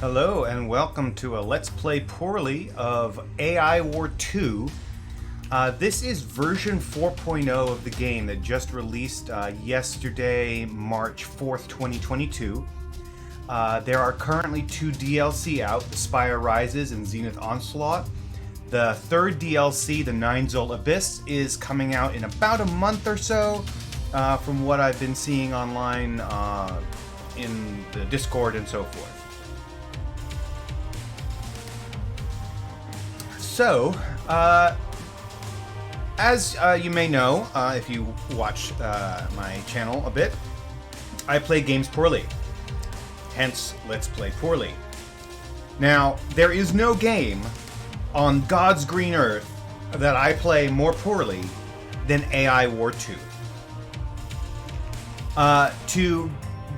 Hello and welcome to a Let's Play Poorly of AI War 2. This is version 4.0 of the game that just released yesterday, March 4th, 2022. There are currently two DLC out, The Spire Rises and Zenith Onslaught. The third DLC, The Nine Zol Abyss, is coming out in about a month or so, from what I've been seeing online in the Discord and so forth. So, as you may know, if you watch my channel a bit, I play games poorly. Hence, Let's Play Poorly. Now, there is no game on God's green earth that I play more poorly than AI War 2. To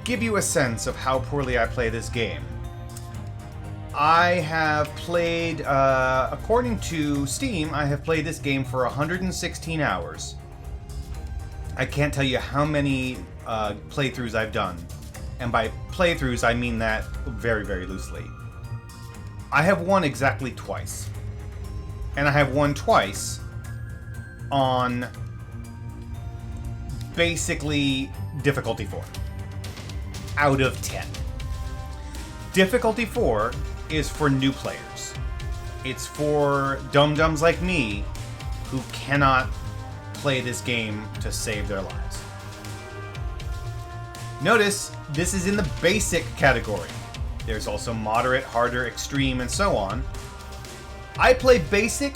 give you a sense of how poorly I play this game, I have played, according to Steam, I have played this game for 116 hours. I can't tell you how many playthroughs I've done. And by playthroughs, I mean that very, very loosely. I have won exactly twice. And I have won twice on basically difficulty 4 out of 10. Difficulty 4 is for new players. It's for dum-dums like me who cannot play this game to save their lives. Notice, this is in the basic category. There's also moderate, harder, extreme, and so on. I play basic,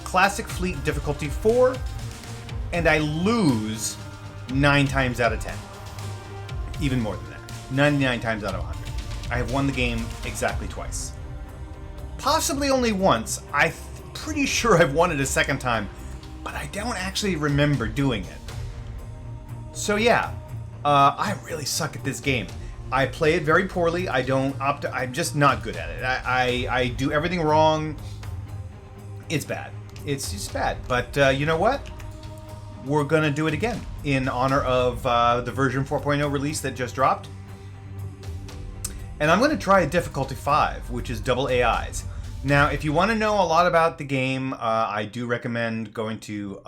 classic fleet difficulty 4, and I lose 9 times out of 10. Even more than that. 99 times out of 100. I have won the game exactly twice. Possibly only once. I'm pretty sure I've won it a second time, but I don't actually remember doing it. So yeah, I really suck at this game. I play it very poorly. I'm just not good at it. I do everything wrong. It's bad. It's just bad. But you know what? We're gonna do it again in honor of the version 4.0 release that just dropped. And I'm going to try a difficulty 5, which is double AIs. Now, if you want to know a lot about the game, I do recommend going to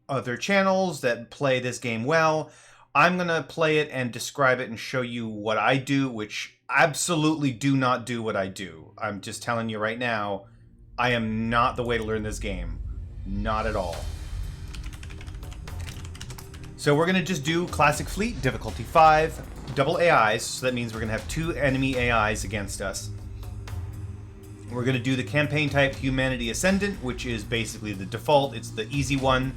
other channels that play this game well. I'm going to play it and describe it and show you what I do, which absolutely do not do what I do. I'm just telling you right now, I am not the way to learn this game. Not at all. So we're going to just do Classic Fleet, difficulty 5. Double AIs, so that means we're going to have 2 enemy AIs against us. We're going to do the campaign type Humanity Ascendant, which is basically the default. It's the easy one.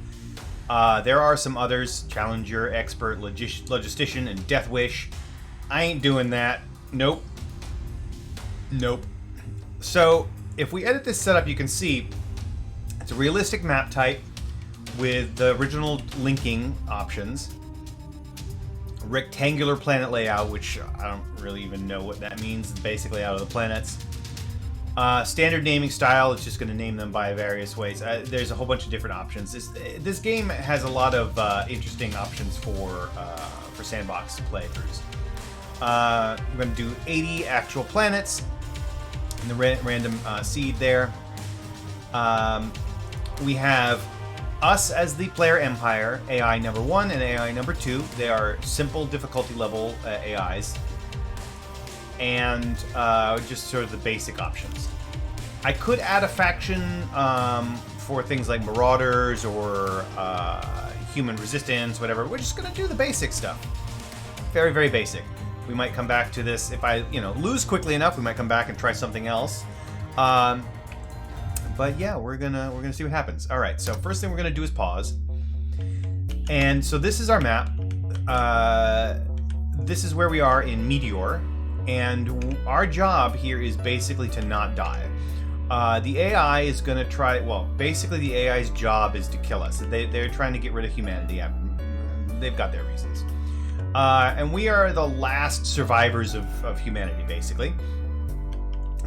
There are some others, Challenger, Expert, Logistician, and Death Wish. I ain't doing that. Nope. Nope. So, if we edit this setup, you can see it's a realistic map type with the original linking options. Rectangular planet layout, which I don't really even know what that means. It's basically out of the planets. Standard naming style, it's just going to name them by various ways. There's a whole bunch of different options. This game has a lot of interesting options for sandbox playthroughs. We're going to do 80 actual planets in the random seed there. We have us as the player empire, AI number 1 and AI number 2. They are simple difficulty level AIs. And just sort of the basic options. I could add a faction for things like Marauders or Human Resistance, whatever. We're just going to do the basic stuff. Very, very basic. We might come back to this if I, lose quickly enough. We might come back and try something else. But yeah, we're gonna see what happens. All right, so first thing we're gonna do is pause. And so this is our map. This is where we are in Meteor, and our job here is basically to not die. The AI is gonna try. Well, basically the AI's job is to kill us. They're trying to get rid of humanity. They've got their reasons. And we are the last survivors of humanity, basically.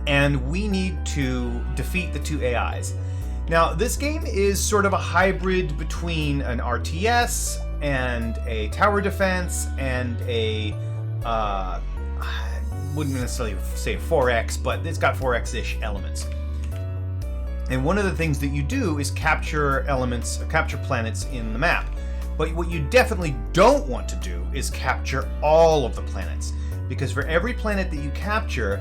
And we need to defeat the 2 AIs. Now, this game is sort of a hybrid between an RTS and a tower defense and a wouldn't necessarily say 4X, but it's got 4X-ish elements. And one of the things that you do is capture planets in the map. But what you definitely don't want to do is capture all of the planets, because for every planet that you capture,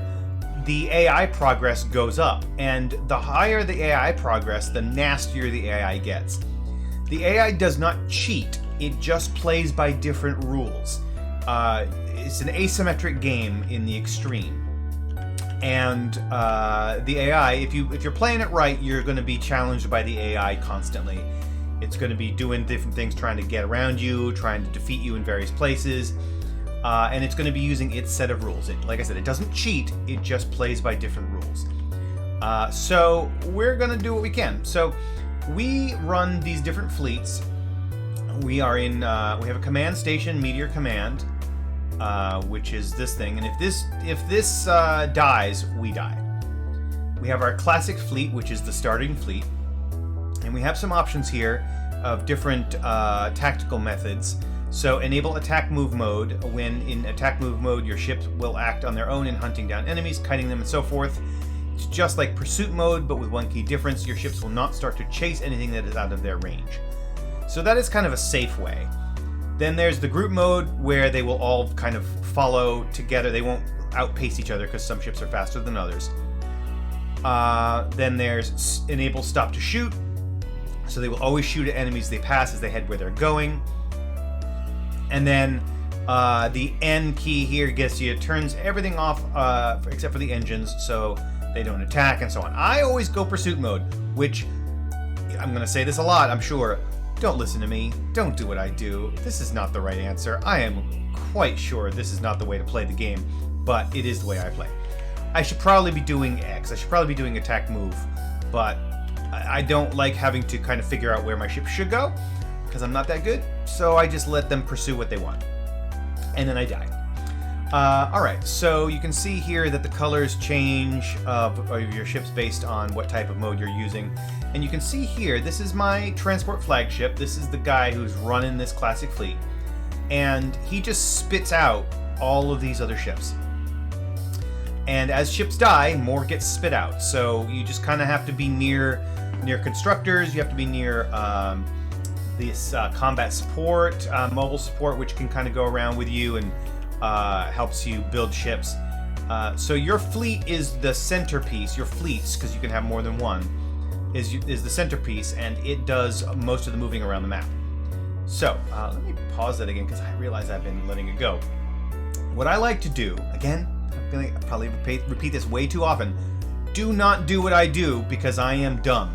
the AI progress goes up, and the higher the AI progress, the nastier the AI gets. The AI does not cheat, it just plays by different rules. It's an asymmetric game in the extreme. And the AI, if you're playing it right, you're going to be challenged by the AI constantly. It's going to be doing different things, trying to get around you, trying to defeat you in various places. And it's going to be using its set of rules. Like I said, it doesn't cheat, it just plays by different rules. So we're going to do what we can. So we run these different fleets. We are in, we have a command station, Meteor Command, which is this thing. And if this dies, we die. We have our classic fleet, which is the starting fleet. And we have some options here of different tactical methods. So enable attack move mode. When in attack move mode, your ships will act on their own in hunting down enemies, kiting them, and so forth. It's just like pursuit mode, but with one key difference: your ships will not start to chase anything that is out of their range. So that is kind of a safe way. Then there's the group mode, where they will all kind of follow together. They won't outpace each other because some ships are faster than others. Then there's enable stop to shoot. So they will always shoot at enemies they pass as they head where they're going. And then the N key here turns everything off except for the engines, so they don't attack and so on. I always go pursuit mode, which I'm going to say this a lot, I'm sure. Don't listen to me. Don't do what I do. This is not the right answer. I am quite sure this is not the way to play the game, but it is the way I play. I should probably be doing X. I should probably be doing attack move, but I don't like having to kind of figure out where my ship should go, because I'm not that good, so I just let them pursue what they want. And then I die. Alright, so you can see here that the colors change of your ships based on what type of mode you're using. And you can see here, this is my transport flagship. This is the guy who's running this classic fleet. And he just spits out all of these other ships. And as ships die, more gets spit out. So you just kind of have to be near constructors, you have to be near this combat support, mobile support, which can kind of go around with you and helps you build ships. So your fleet is the centerpiece. Your fleets, because you can have more than one, is the centerpiece, and it does most of the moving around the map. So let me pause that again, because I realize I've been letting it go. What I like to do, again, I'm going to probably repeat this way too often, do not do what I do, because I am dumb.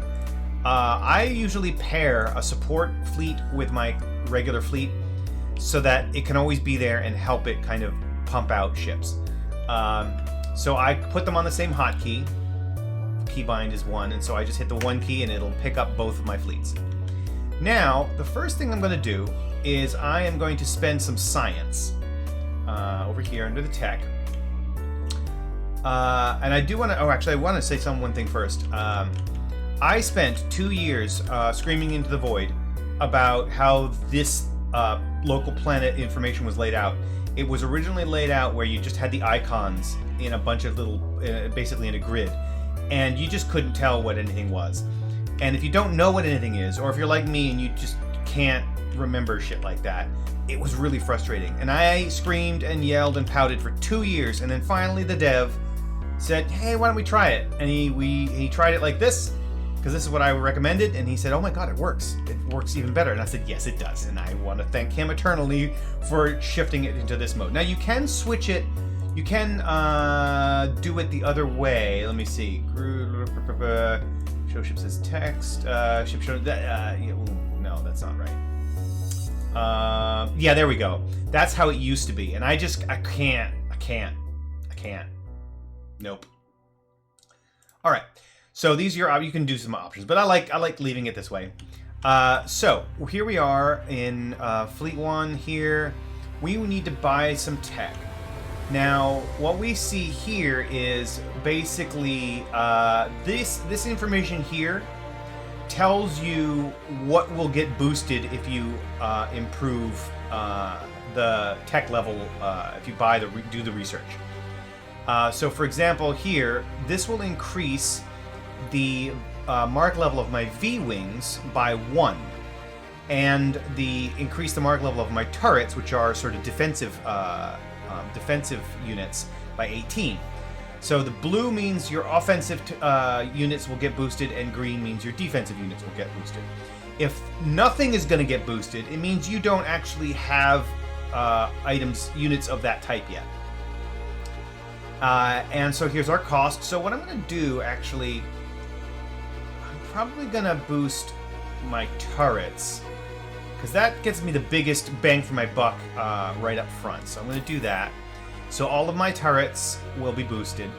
I usually pair a support fleet with my regular fleet so that it can always be there and help it kind of pump out ships. So I put them on the same hotkey. Keybind is 1, and so I just hit the 1 key and it'll pick up both of my fleets. Now, the first thing I'm going to do is I am going to spend some science over here under the tech. And I do want to, I want to say one thing first. I spent 2 years screaming into the void about how this local planet information was laid out. It was originally laid out where you just had the icons in a bunch of little, basically in a grid, and you just couldn't tell what anything was. And if you don't know what anything is, or if you're like me and you just can't remember shit like that, it was really frustrating. And I screamed and yelled and pouted for 2 years, and then finally the dev said, hey, why don't we try it? And he tried it like this, because this is what I recommended, and he said, oh my god, it works. It works even better. And I said, yes, it does. And I want to thank him eternally for shifting it into this mode. Now, you can switch it. You can do it the other way. Let me see. Show ships as text. Ship show... no, that's not right. Yeah, there we go. That's how it used to be. And I can't. Nope. All right. So these are your, you can do some options, but I like leaving it this way. So here we are in Fleet 1 here. We need to buy some tech. Now, what we see here is basically this information here tells you what will get boosted if you improve the tech level, if you do the research. So for example here, this will increase the mark level of my V-Wings by 1. And increase the mark level of my turrets, which are sort of defensive units, by 18. So the blue means your offensive units will get boosted, and green means your defensive units will get boosted. If nothing is going to get boosted, it means you don't actually have units of that type yet. And so here's our cost. So what I'm going to do, actually, I'm probably going to boost my turrets, because that gets me the biggest bang for my buck right up front. So I'm going to do that. So all of my turrets will be boosted.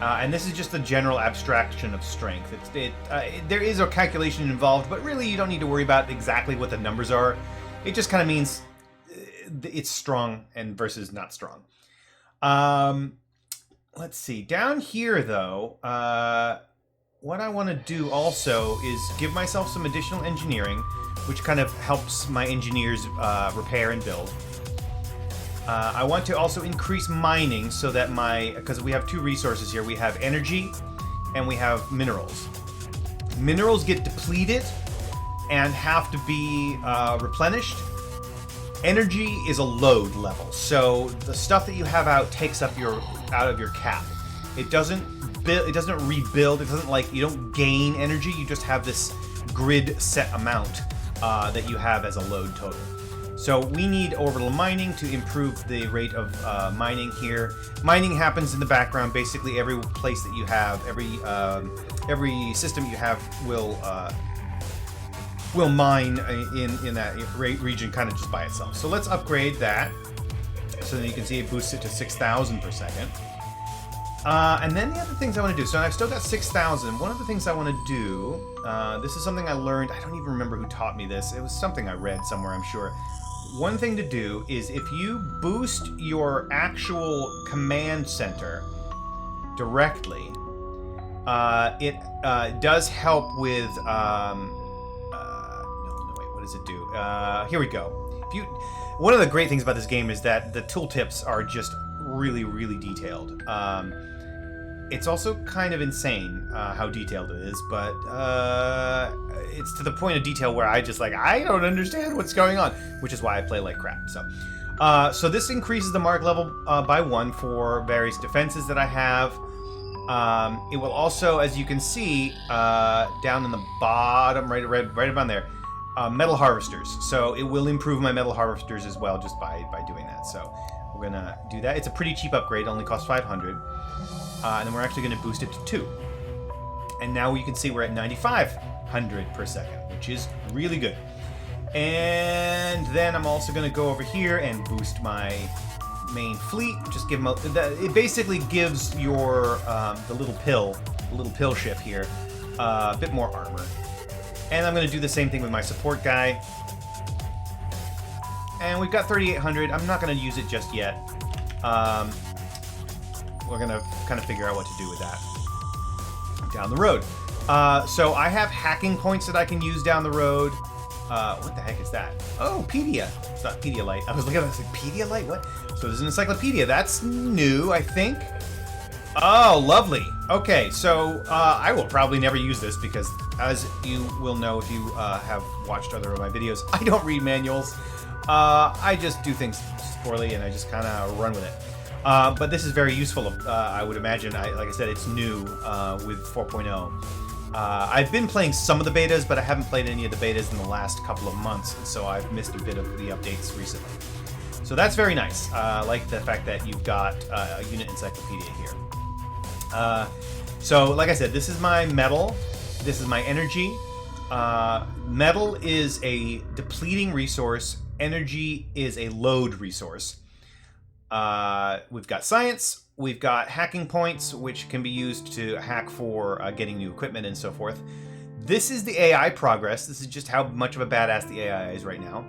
And this is just a general abstraction of strength. There is a calculation involved, but really you don't need to worry about exactly what the numbers are. It just kind of means it's strong and versus not strong. Let's see. Down here, though, what I want to do also is give myself some additional engineering, which kind of helps my engineers repair and build. I want to also increase mining so that because we have 2 resources here. We have energy and we have minerals. Minerals get depleted and have to be replenished. Energy is a load level, so the stuff that you have out takes up out of your cap. It doesn't rebuild. It doesn't you don't gain energy. You just have this grid set amount that you have as a load total. So we need orbital mining to improve the rate of mining here. Mining happens in the background. Basically, every place that you have, every system you have will mine in that region kind of just by itself. So let's upgrade that so that you can see it boosts it to 6,000 per second. And then the other things I want to do. So I've still got 6,000. One of the things I want to do, this is something I learned. I don't even remember who taught me this. It was something I read somewhere, I'm sure. One thing to do is if you boost your actual command center directly, it does help with... what does it do? Here we go. One of the great things about this game is that the tooltips are just really, really detailed. It's also kind of insane how detailed it is, but it's to the point of detail where I don't understand what's going on, which is why I play like crap. So this increases the mark level by 1 for various defenses that I have. It will also, as you can see, down in the bottom, right around there, metal harvesters. So it will improve my metal harvesters as well just by doing that. So we're gonna do that. It's a pretty cheap upgrade, it only costs 500. And then we're actually gonna boost it to 2. And now you can see we're at 9,500 per second, which is really good. And then I'm also gonna go over here and boost my main fleet. Just give them it basically gives your the little pill ship here a bit more armor. And I'm going to do the same thing with my support guy. And we've got 3,800. I'm not going to use it just yet. We're going to kind of figure out what to do with that down the road. So I have hacking points that I can use down the road. What the heck is that? Oh, Pedia. It's not Pedialyte. I was looking at it, I was like, Pedialyte? What? So there's an encyclopedia. That's new, I think. Oh, lovely. Okay, so I will probably never use this because, as you will know if you have watched other of my videos, I don't read manuals. I just do things poorly and I just kind of run with it. But this is very useful, I would imagine. Like I said, it's new with 4.0. I've been playing some of the betas, but I haven't played any of the betas in the last couple of months, so I've missed a bit of the updates recently. So that's very nice. I like the fact that you've got a unit encyclopedia here. So, like I said, this is my metal. This is my energy. Metal is a depleting resource. Energy is a load resource. We've got science. We've got hacking points, which can be used to hack for getting new equipment and so forth. This is the AI progress. This is just how much of a badass the AI is right now.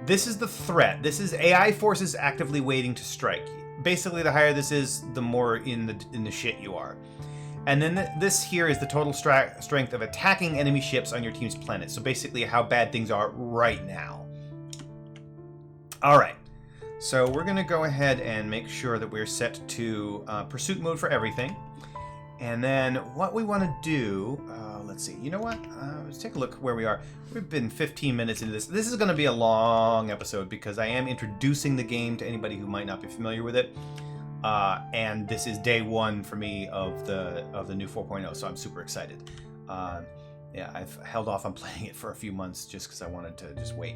This is the threat. This is AI forces actively waiting to strike. Basically, the higher this is, the more in the shit you are. And then this here is the total strength of attacking enemy ships on your team's planet. So basically how bad things are right now. All right. So we're going to go ahead and make sure that we're set to pursuit mode for everything. And then what we want to do, let's see, you know what? Let's take a look where we are. We've been 15 minutes into this. This is going to be a long episode because I am introducing the game to anybody who might not be familiar with it. And this is day one for me of the new 4.0, so I'm super excited. Yeah, I've held off on playing it for a few months just because I wanted to just wait.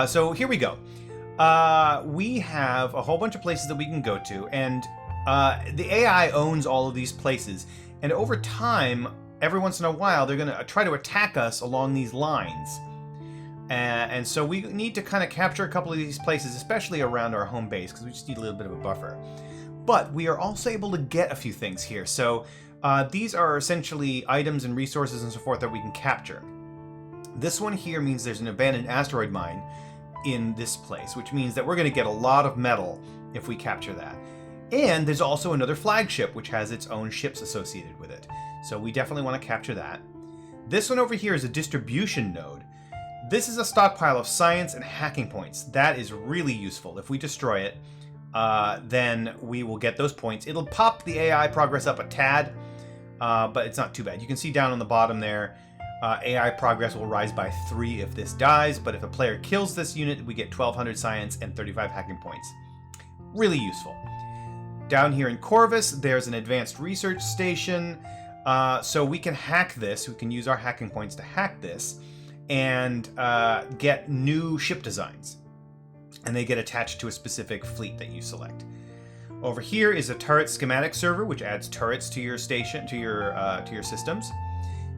So here we go. We have a whole bunch of places that we can go to, and the AI owns all of these places, and over time, every once in a while, they're going to try to attack us along these lines. And so we need to kind of capture a couple of these places, especially around our home base, because we just need a little bit of a buffer. But we are also able to get a few things here. So these are essentially items and resources and so forth that we can capture. This one here means there's an abandoned asteroid mine in this place, which means that we're going to get a lot of metal if we capture that. And there's also another flagship, which has its own ships associated with it. So we definitely want to capture that. This one over here is a distribution node. This is a stockpile of science and hacking points. That is really useful. If we destroy it, then we will get those points. It'll pop the AI progress up a tad, but it's not too bad. You can see down on the bottom there, AI progress will rise by 3 if this dies, but if a player kills this unit, we get 1200 science and 35 hacking points. Really useful. Down here in Corvus, there's an advanced research station, so we can hack this. We can use our hacking points to hack this and get new ship designs. And they get attached to a specific fleet that you select. Over here is a turret schematic server, which adds turrets to your station, to your systems.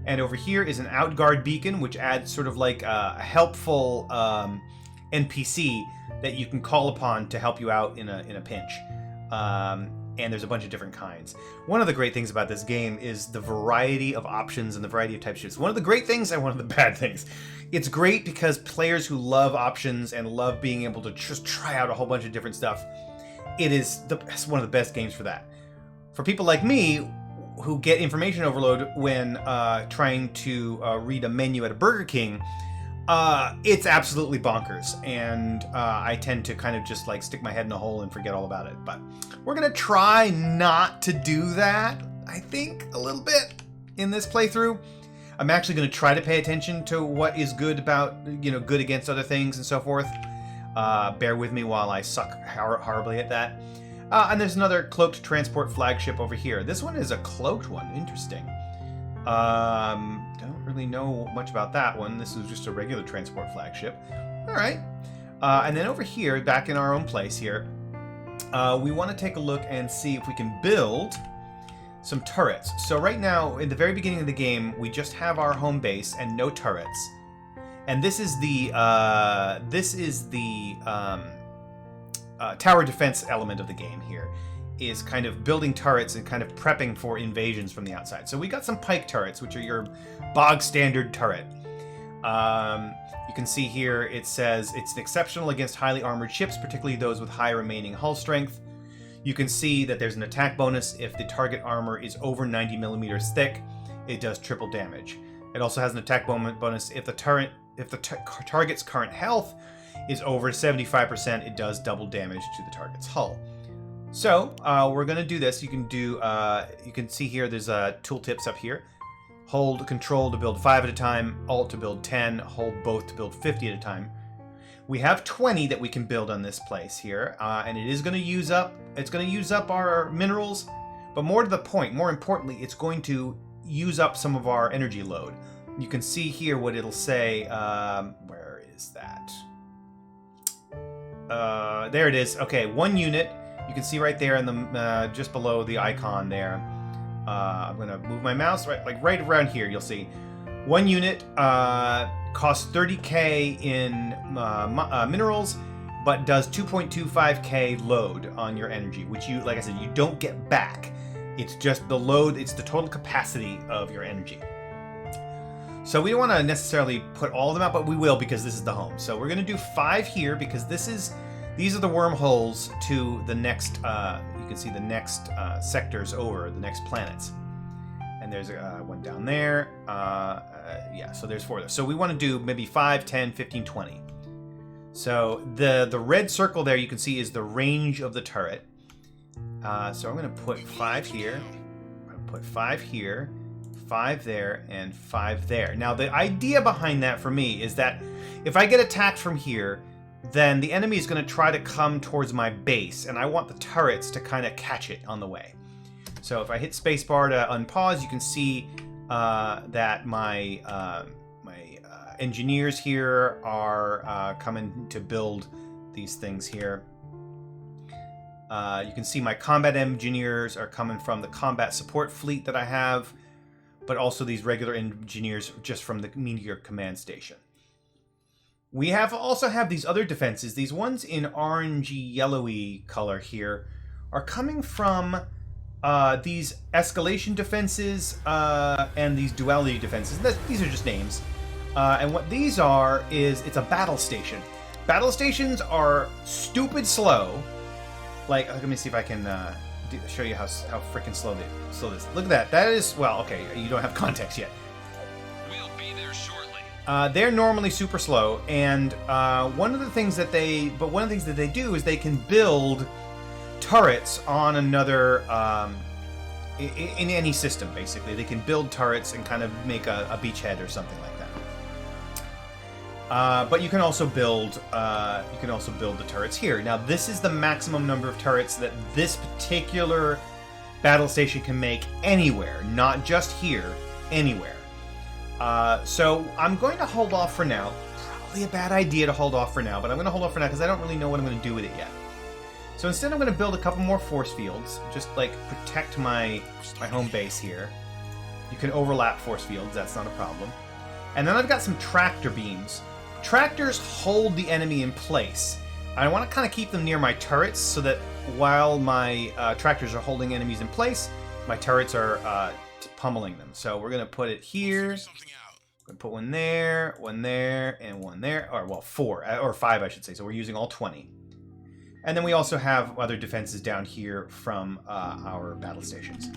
And over here is an outguard beacon, which adds sort of like a helpful NPC that you can call upon to help you out in a pinch. And there's a bunch of different kinds. One of the great things about this game is the variety of options and the variety of type ships. One of the great things and one of the bad things. It's great because players who love options and love being able to just try out a whole bunch of different stuff, it's one of the best games for that. For people like me, who get information overload when trying to read a menu at a Burger King, it's absolutely bonkers, and I tend to kind of just like stick my head in a hole and forget all about it. But we're gonna try not to do that, I think, a little bit in this playthrough. I'm actually gonna try to pay attention to what is good about, good against other things and so forth. Bear with me while I suck horribly at that. And there's another cloaked transport flagship over here. This one is a cloaked one. Interesting. Don't really know much about that one. This is just a regular transport flagship. All right. And then over here, back in our own place here, we want to take a look and see if we can build some turrets. So right now, in the very beginning of the game, we just have our home base and no turrets. And this is the tower defense element of the game here, is kind of building turrets and kind of prepping for invasions from the outside. So we got some Pike Turrets, which are your bog standard turret. You can see here it says it's exceptional against highly armored ships, particularly those with high remaining hull strength. You can see that there's an attack bonus if the target armor is over 90 millimeters thick. It does triple damage. It also has an attack bonus if the target's current health is over 75%, it does double damage to the target's hull. So we're going to do this. You can see here there's tooltips up here. Hold Control to build 5 at a time, Alt to build 10, hold both to build 50 at a time. We have 20 that we can build on this place here, and it is going to use up. It's going to use up our minerals, but more to the point, more importantly, it's going to use up some of our energy load. You can see here what it'll say. Where is that? There it is. Okay, 1 unit. You can see right there in the just below the icon there. I'm gonna move my mouse right around here. You'll see 1 unit costs 30k in minerals, but does 2.25k load on your energy, which like I said, you don't get back. It's just the load. It's the total capacity of your energy. So we don't want to necessarily put all of them out, but we will because this is the home. So we're going to do 5 here because these are the wormholes to the next, you can see the next sectors over, the next planets. And there's one down there. Yeah, so there's 4 of those. So we want to do maybe 5, 10, 15, 20. So the red circle there you can see is the range of the turret. So I'm going to put 5 here. I'm going to put 5 here, 5 there, and 5 there. Now the idea behind that for me is that if I get attacked from here, then the enemy is going to try to come towards my base, and I want the turrets to kind of catch it on the way. So if I hit spacebar to unpause, you can see that my engineers here are coming to build these things here. You can see my combat engineers are coming from the combat support fleet that I have, but also these regular engineers just from the Meteor Command Station. We also have these other defenses. These ones in orangey yellowy color here are coming from these Escalation Defenses and these Duality Defenses. These are just names. And what these are is it's a battle station. Battle stations are stupid slow. Like, let me see if I can show you how freaking slow this. Look at that. That is, well, okay, you don't have context yet. We'll be there shortly. They're normally super slow, and one of the things that they do is they can build turrets on another in any system. Basically, they can build turrets and kind of make a beachhead or something like that. But you can also build the turrets here. Now, this is the maximum number of turrets that this particular battle station can make anywhere, not just here, anywhere. So I'm going to hold off for now. Probably a bad idea to hold off for now, but I'm going to hold off for now because I don't really know what I'm going to do with it yet. So instead I'm going to build a couple more force fields, just like protect my home base here. You can overlap force fields, that's not a problem. And then I've got some tractor beams. Tractors hold the enemy in place. I want to kind of keep them near my turrets so that while my tractors are holding enemies in place, my turrets are pummeling them. So we're going to put it here. We're going to put one there, and one there. Or, well, 4, or 5, I should say. So we're using all 20. And then we also have other defenses down here from our battle stations.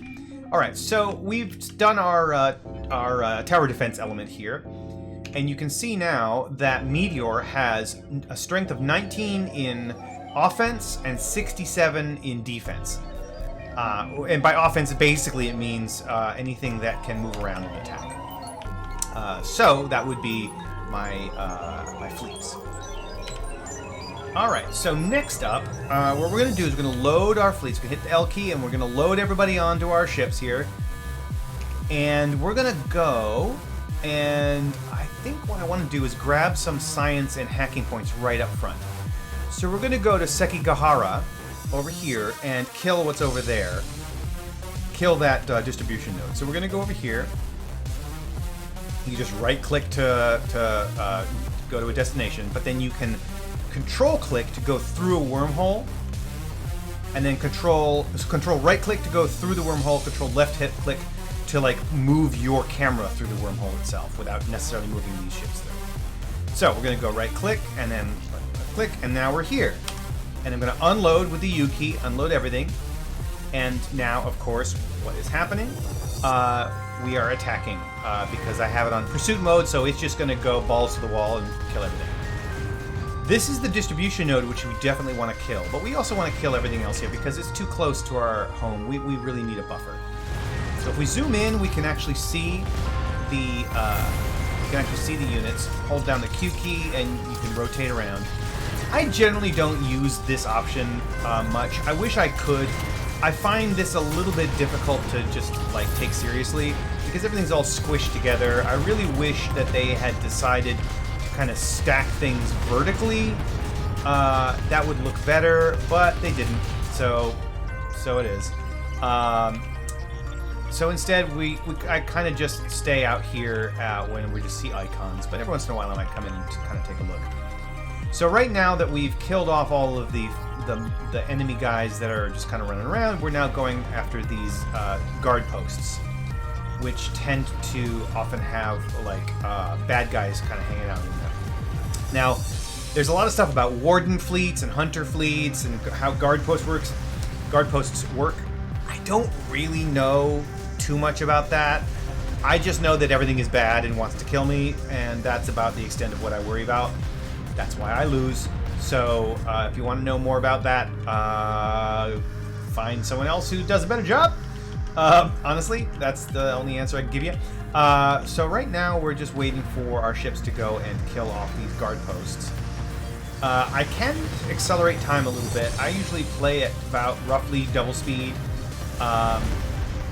All right, so we've done our tower defense element here. And you can see now that Meteor has a strength of 19 in offense and 67 in defense. And by offense, basically it means anything that can move around and attack. So that would be my fleets. All right, so next up, what we're going to do is we're going to load our fleets. We hit the L key, and we're going to load everybody onto our ships here. And we're going to go, and I think what I want to do is grab some science and hacking points right up front. So we're going to go to Sekigahara over here and kill what's over there. Kill that distribution node. So we're going to go over here. You just right-click to go to a destination, but then you can control-click to go through a wormhole, and then control right-click to go through the wormhole, control left-click to like move your camera through the wormhole itself without necessarily moving these ships through. So we're going to go right-click and then click, and now we're here. And I'm going to unload with the U key, unload everything. And now, of course, what is happening? We are attacking because I have it on pursuit mode, so it's just going to go balls to the wall and kill everything. This is the distribution node, which we definitely want to kill, but we also want to kill everything else here because it's too close to our home. We really need a buffer. So if we zoom in, we can actually see the units. Hold down the Q key, and you can rotate around. I generally don't use this option much. I wish I could. I find this a little bit difficult to just like take seriously because everything's all squished together. I really wish that they had decided kind of stack things vertically. That would look better, but they didn't. So it is. So instead, I kind of just stay out here when we just see icons. But every once in a while, I might come in and kind of take a look. So right now that we've killed off all of the enemy guys that are just kind of running around, we're now going after these guard posts, which tend to often have like bad guys kind of hanging out in them. Now, there's a lot of stuff about warden fleets and hunter fleets and how guard posts work. I don't really know too much about that. I just know that everything is bad and wants to kill me, and that's about the extent of what I worry about. That's why I lose. So if you want to know more about that, find someone else who does a better job. Honestly, that's the only answer I can give you. So right now we're just waiting for our ships to go and kill off these guard posts. I can accelerate time a little bit. I usually play at about roughly double speed,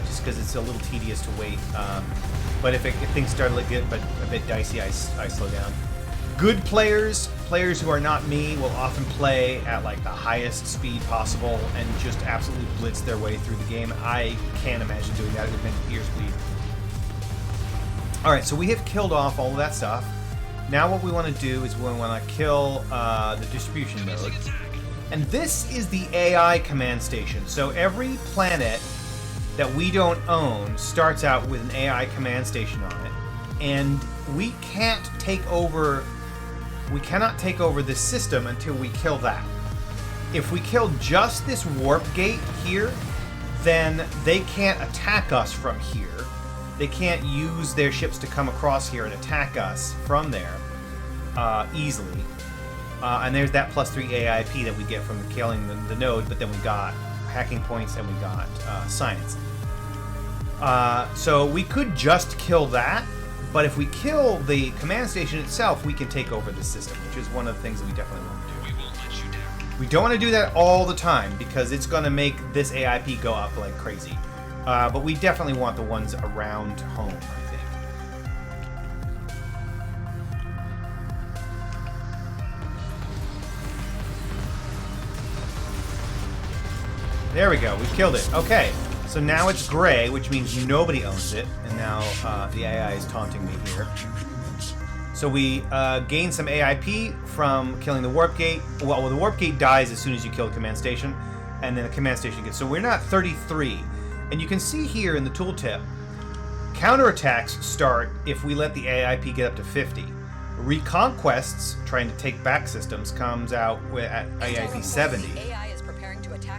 just because it's a little tedious to wait. But if things start to get a bit dicey, I slow down. Good players who are not me, will often play at like the highest speed possible and just absolutely blitz their way through the game. I can't imagine doing that with ear speed. Alright, so we have killed off all of that stuff. Now what we want to do is we want to kill the distribution node. And this is the AI command station. So every planet that we don't own starts out with an AI command station on it. And we cannot take over this system until we kill that. If we kill just this warp gate here, then they can't attack us from here. They can't use their ships to come across here and attack us from there easily. And there's that +3 AIP that we get from killing the node, but then we got hacking points and we got science. So we could just kill that, but if we kill the command station itself, we can take over the system, which is one of the things that we definitely want to do. We won't let you down. We don't want to do that all the time because it's going to make this AIP go up like crazy. But we definitely want the ones around home, I think. There we go. We killed it. Okay. So now it's gray, which means nobody owns it. And now the AI is taunting me here. So we gain some AIP from killing the warp gate. Well, the warp gate dies as soon as you kill the command station. And then the command station gets... So we're not 33. And you can see here in the tooltip, counterattacks start if we let the AIP get up to 50. Reconquests, trying to take back systems, comes out at AIP 70.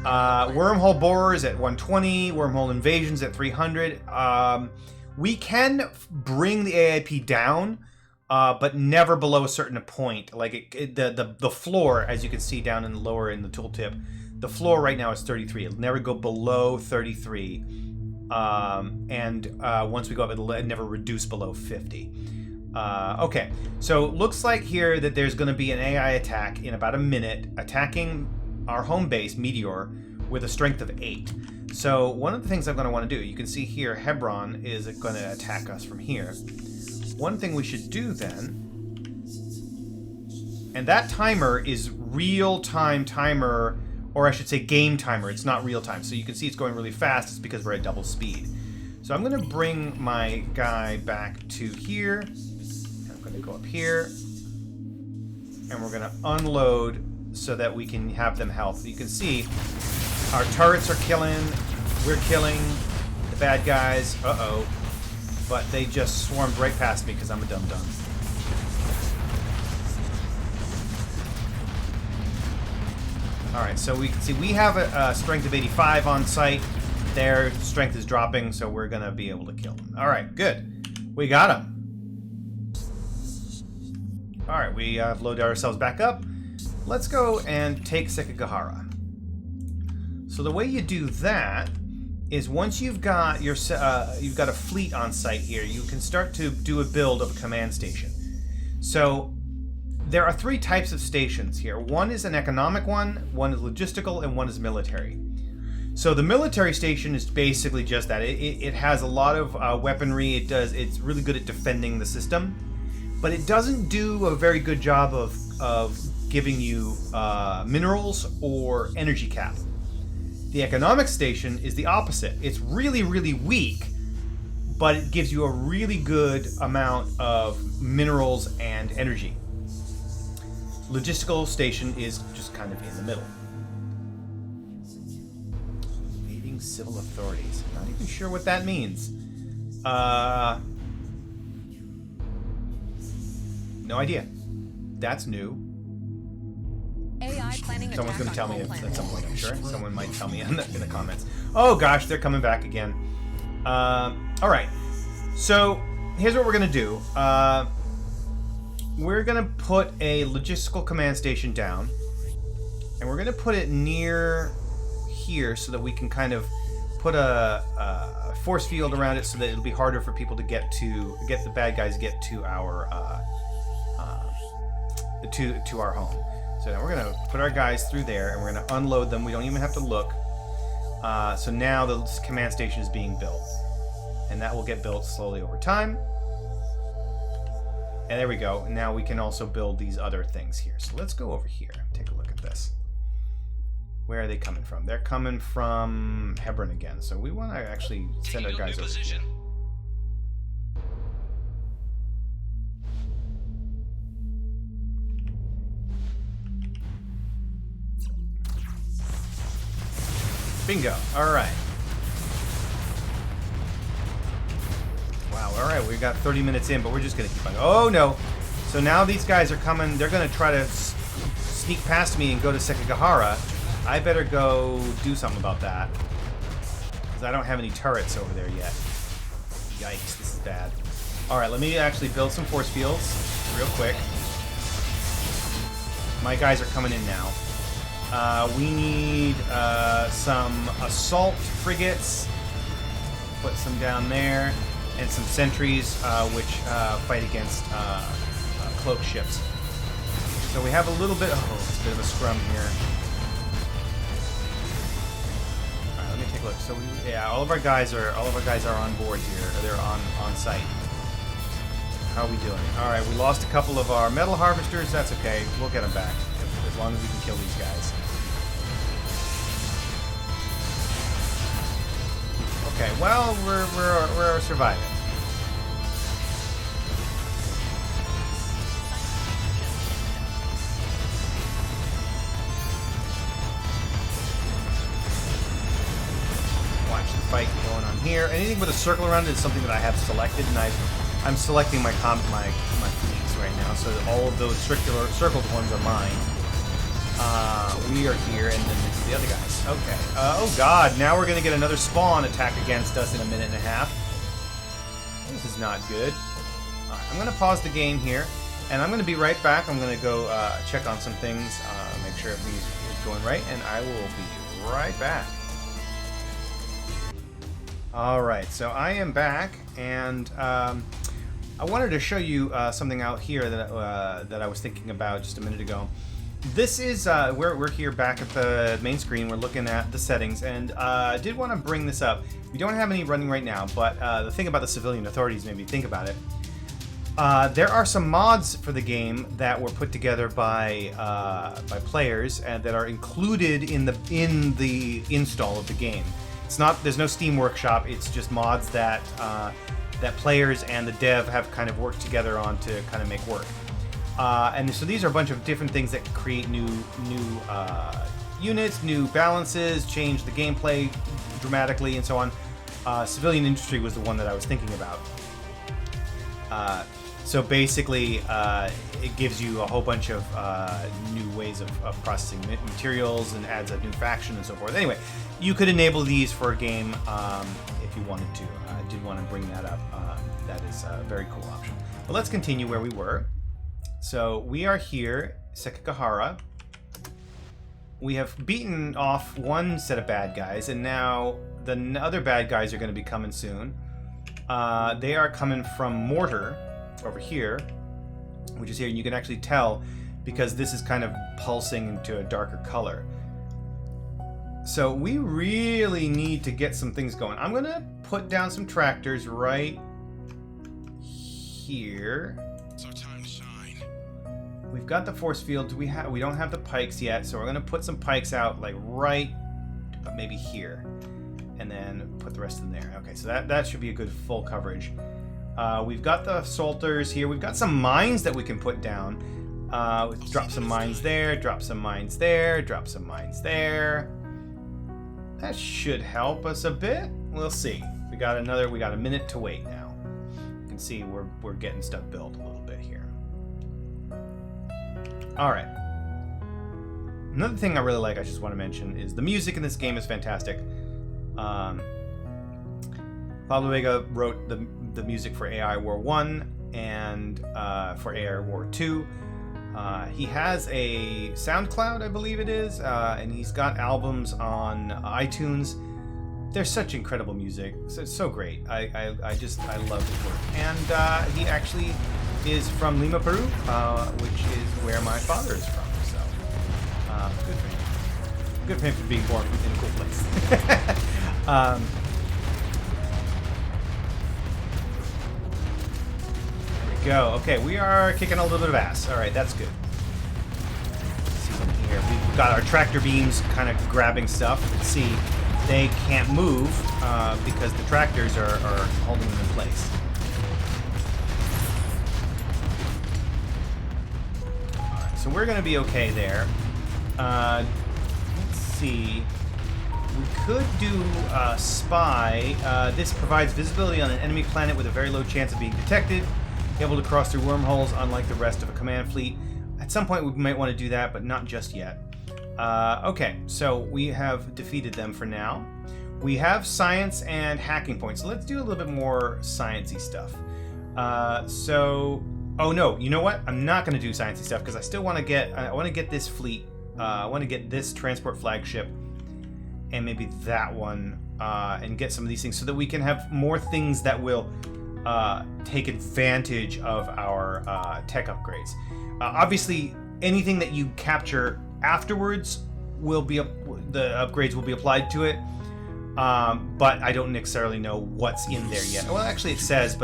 Wormhole borers at 120, wormhole invasions at 300. We can bring the AIP down, but never below a certain point. Like the floor, as you can see down in the lower in the tooltip, the floor right now is 33. It'll never go below 33. Once we go up, it'll never reduce below 50. Okay, so looks like here that there's going to be an AI attack in about a minute, attacking our home base, Meteor, with a strength of 8. So one of the things I'm going to want to do, you can see here, Hebron is going to attack us from here. One thing we should do then, and that timer is real-time timer, or I should say game timer. It's not real time. So you can see it's going really fast. It's because we're at double speed. So I'm going to bring my guy back to here. I'm going to go up here. And we're going to unload so that we can have them health. You can see our turrets are killing. We're killing the bad guys. Uh-oh. But they just swarmed right past me because I'm a dum-dum. Alright, so we can see we have a strength of 85 on site. Their strength is dropping, so we're going to be able to kill them. Alright, good. We got them. Alright, we have loaded ourselves back up. Let's go and take Sekigahara. So the way you do that is once you've got your you've got a fleet on site here, you can start to do a build of a command station. So there are 3 types of stations here. One is an economic one is logistical, and one is military. So the military station is basically just that. It has a lot of weaponry. It's really good at defending the system, but it doesn't do a very good job of giving you minerals or energy cap. The economic station is the opposite. It's really, really weak, but it gives you a really good amount of minerals and energy. Logistical station is just kind of in the middle. Leading civil authorities. Not even sure what that means. No idea. That's new. AI planning Someone's going to tell me attack on at some point, I'm sure. planet. Someone might tell me in the comments. Oh gosh, they're coming back again. Alright. So, here's what we're going to do. we're going to put a logistical command station down. And we're going to put it near here so that we can kind of put a force field around it so that it'll be harder for people to get the bad guys get to our to our home. So now we're going to put our guys through there, and we're going to unload them. We don't even have to look. So now the command station is being built, and that will get built slowly over time. And there we go. Now we can also build these other things here. So let's go over here and take a look at this. Where are they coming from? They're coming from Hebron again. So we want to actually send our guys over here. Bingo. All right. Wow. All right. We got 30 minutes in, but we're just going to keep on. Oh, no. So now these guys are coming. They're going to try to sneak past me and go to Sekigahara. I better go do something about that. Because I don't have any turrets over there yet. Yikes. This is bad. All right. Let me actually build some force fields real quick. My guys are coming in now. We need some assault frigates. Put some down there. And some sentries, which fight against cloak ships. So we have a little bit... Oh, it's a bit of a scrum here. Alright, let me take a look. So, all of our guys are on board here. Or they're on site. How are we doing? Alright, we lost a couple of our metal harvesters. That's okay. We'll get them back. As long as we can kill these guys. Okay, well, we're surviving. Watch the fight going on here. Anything with a circle around it is something that I have selected, and I'm selecting my fleets right now, so that all of those circled ones are mine. We are here, and then this is the other guys. Okay. Oh god, now we're going to get another spawn attack against us in a minute and a half. This is not good. Alright, I'm going to pause the game here, and I'm going to be right back. I'm going to go check on some things, make sure everything is going right, and I will be right back. Alright, so I am back, and I wanted to show you something out here that I was thinking about just a minute ago. This is, we're here back at the main screen. We're looking at the settings, and I did want to bring this up. We don't have any running right now, but the thing about the civilian authorities made me think about it. There are some mods for the game that were put together by players and that are included in the install of the game. It's not, there's no Steam Workshop. It's just mods that that players and the dev have kind of worked together on to kind of make work. And so these are a bunch of different things that create new units, new balances, change the gameplay dramatically, and so on. Civilian Industry was the one that I was thinking about. So basically, it gives you a whole bunch of new ways of processing materials and adds a new faction and so forth. Anyway, you could enable these for a game if you wanted to. I did want to bring that up. That is a very cool option. But let's continue where we were. So we are here, Sekigahara. We have beaten off one set of bad guys, and now the other bad guys are going to be coming soon. They are coming from Mortar over here, which is here, and you can actually tell because this is kind of pulsing into a darker color. So we really need to get some things going. I'm going to put down some tractors right here. We've got the force fields. We don't have the pikes yet, so we're going to put some pikes out like right maybe here, and then put the rest in there. Okay, so that should be a good full coverage. We've got the assaulters here. We've got some mines that we can put down. Drop some mines there. Drop some mines there. Drop some mines there. That should help us a bit. We'll see. We got a minute to wait now. You can see we're getting stuff built a little bit here. Alright. Another thing I really like, I just want to mention, is the music in this game is fantastic. Pablo Vega wrote the music for AI War 1. and for Air War 2. He has a SoundCloud, I believe it is, and he's got albums on iTunes. They're such incredible music. It's so great. I love his work. And he actually is from Lima, Peru, which is where my father is from. So good for him. Good for him for being born in a cool place. There we go. Okay, we are kicking a little bit of ass. All right, that's good. Let's see in here. We've got our tractor beams kind of grabbing stuff. Let's see. They can't move because the tractors are holding them in place. Alright, so we're going to be okay there. Let's see. We could do Spy. This provides visibility on an enemy planet with a very low chance of being detected. Able to cross through wormholes, unlike the rest of a command fleet. At some point we might want to do that, but not just yet. Okay, so we have defeated them for now. We have science and hacking points, so let's do a little bit more sciencey stuff. Oh no, you know what? I'm not going to do sciencey stuff because I still want to get. I want to get this fleet. I want to get this transport flagship, and maybe that one, and get some of these things so that we can have more things that will take advantage of our tech upgrades. Obviously, anything that you capture afterwards will be the upgrades will be applied to it, but I don't necessarily know what's in there yet. Well, actually it says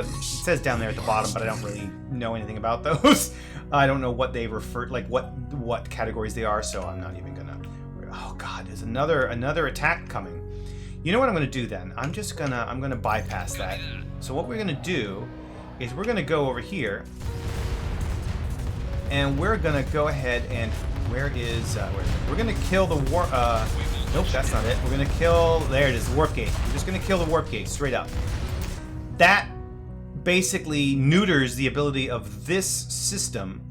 down there at the bottom, but I don't really know anything about those. I don't know what they refer, like what categories they are, so I'm not even gonna. Oh God, there's another attack coming. You know what I'm gonna do then? I'm gonna bypass that. So what we're gonna do is we're gonna go over here, and we're gonna go ahead and we're gonna kill the warp. Nope, that's not it. We're gonna kill. There it is, the warp gate. We're just gonna kill the warp gate straight up. That basically neuters the ability of this system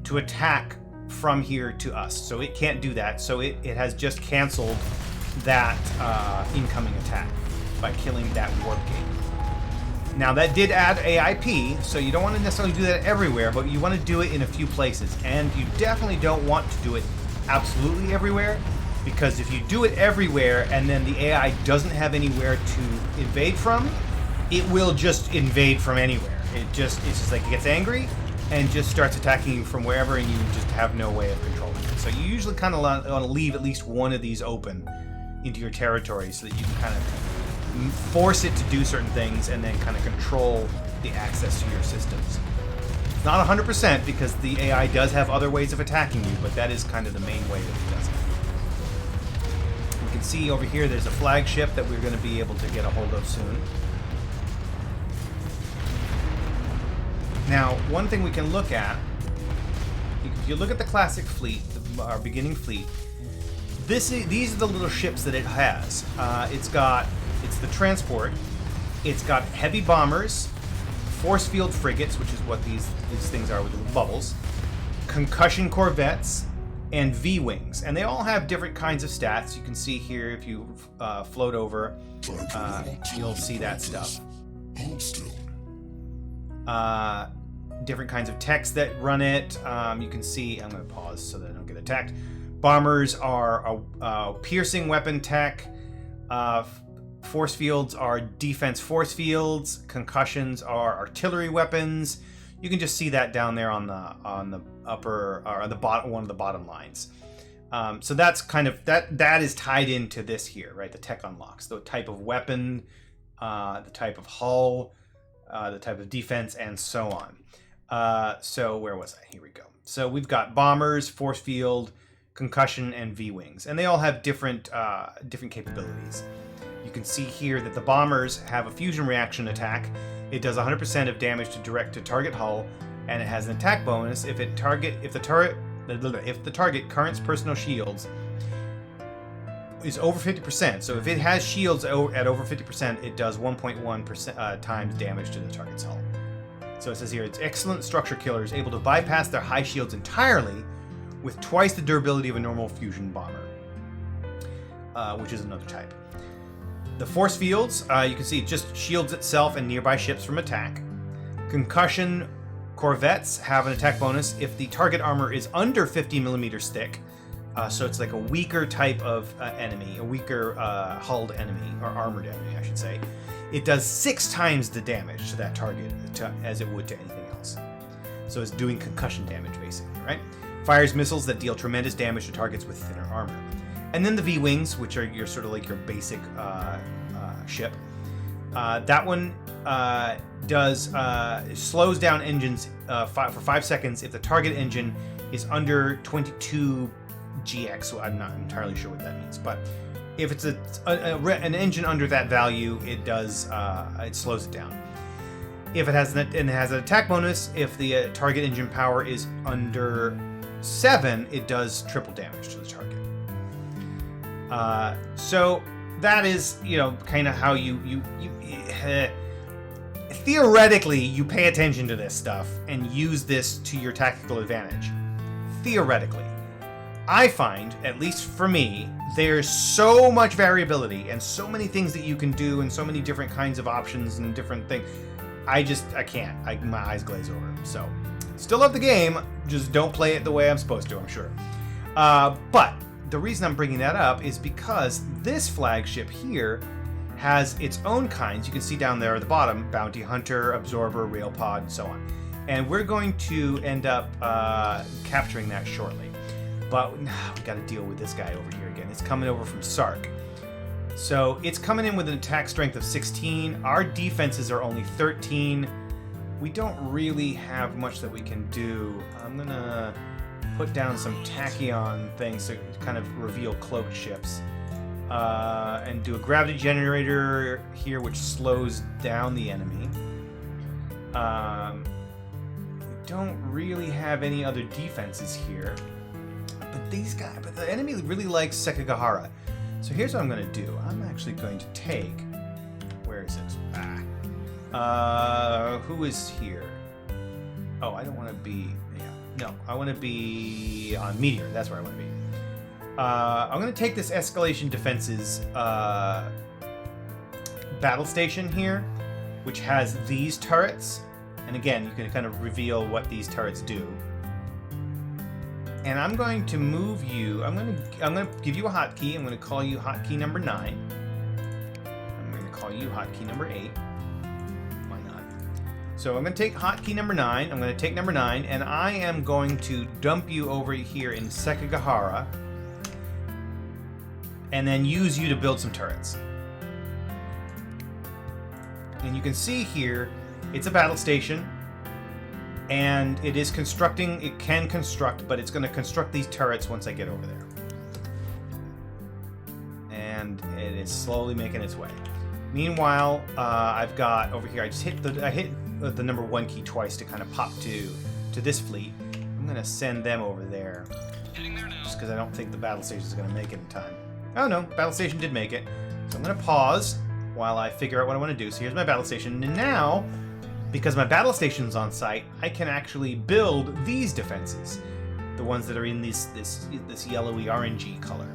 to attack from here to us. So it can't do that. So it has just canceled that incoming attack by killing that warp gate. Now that did add AIP, so you don't want to necessarily do that everywhere, but you want to do it in a few places. And you definitely don't want to do it absolutely everywhere, because if you do it everywhere and then the AI doesn't have anywhere to invade from, it will just invade from anywhere. It's just like it gets angry and just starts attacking you from wherever, and you just have no way of controlling it. So you usually kind of want to leave at least one of these open into your territory so that you can kind of force it to do certain things and then kind of control the access to your systems. It's not 100% because the AI does have other ways of attacking you, but that is kind of the main way that it does it. We can see over here there's a flagship that we're going to be able to get a hold of soon. Now, one thing we can look at, if you look at the classic fleet, our beginning fleet, these are the little ships that it has. It's the transport. It's got heavy bombers, force field frigates, which is what these things are with the bubbles, concussion corvettes, and V-wings. And they all have different kinds of stats. You can see here, if you float over, you'll see that stuff. Different kinds of techs that run it. You can see, I'm going to pause so that I don't get attacked. Bombers are a piercing weapon tech. Force fields are defense force fields. Concussions are artillery weapons. You can just see that down there on the upper or on the bottom, one of the bottom lines. So that's kind of that is tied into this here, right? The tech unlocks the type of weapon, the type of hull, the type of defense, and so on. So where was I? Here we go. So we've got bombers, force field, concussion, and V-wings, and they all have different capabilities. You can see here that the bombers have a fusion reaction attack. It does 100% of damage to target hull, and it has an attack bonus if the target current personal shields is over 50%. So if it has shields at over 50%, it does 1.1% times damage to the target's hull. So it says here, it's excellent structure killers, able to bypass their high shields entirely with twice the durability of a normal fusion bomber, which is another type. The force fields, you can see it just shields itself and nearby ships from attack. Concussion Corvettes have an attack bonus if the target armor is under 50 millimeters thick. So it's like a weaker type of enemy, a weaker hulled enemy, or armored enemy, I should say. It does 6 times the damage to that target as it would to anything else. So it's doing concussion damage, basically, right? Fires missiles that deal tremendous damage to targets with thinner armor. And then the V-Wings, which are your sort of like your basic ship. That one slows down engines for 5 seconds if the target engine is under 22 GX. So I'm not entirely sure what that means, but if it's an engine under that value, it does it slows it down. If it has an attack bonus, if the target engine power is under 7, it does triple damage to the target. So that is, kind of how you theoretically you pay attention to this stuff and use this to your tactical advantage. Theoretically, I find, at least for me, there's so much variability and so many things that you can do and so many different kinds of options and different things. I can't. My eyes glaze over. So, still love the game, just don't play it the way I'm supposed to, I'm sure. But the reason I'm bringing that up is because this flagship here has its own kinds. You can see down there at the bottom, Bounty Hunter, Absorber, Railpod, and so on. And we're going to end up capturing that shortly. But we got to deal with this guy over here again. It's coming over from Sark. So it's coming in with an attack strength of 16. Our defenses are only 13. We don't really have much that we can do. I'm going to put down some tachyon things to kind of reveal cloaked ships. And do a gravity generator here, which slows down the enemy. We don't really have any other defenses here. But the enemy really likes Sekigahara. So here's what I'm going to do. I'm actually going to take... Where is it? Who is here? Oh, I don't want to be... Yeah, no, I want to be on Meteor. That's where I want to be. I'm going to take this Escalation Defenses battle station here, which has these turrets. And again, you can kind of reveal what these turrets do. And I'm going to move you. I'm going to give you a hotkey. I'm going to call you hotkey number 9. I'm going to call you hotkey number 8. Why not? So I'm going to take hotkey number 9. I'm going to take number 9, and I am going to dump you over here in Sekigahara, and then use you to build some turrets. And you can see here, it's a battle station. And it is constructing, it can construct, but it's going to construct these turrets once I get over there. And it is slowly making its way. Meanwhile, I've got over here, I hit the number 1 key twice to kind of pop to this fleet. I'm going to send them over there. Heading there now. Just because I don't think the battle station is going to make it in time. Oh no, battle station did make it. So I'm going to pause while I figure out what I want to do. So here's my battle station. And now, because my battle station's on site, I can actually build these defenses. The ones that are in this yellowy orangey color.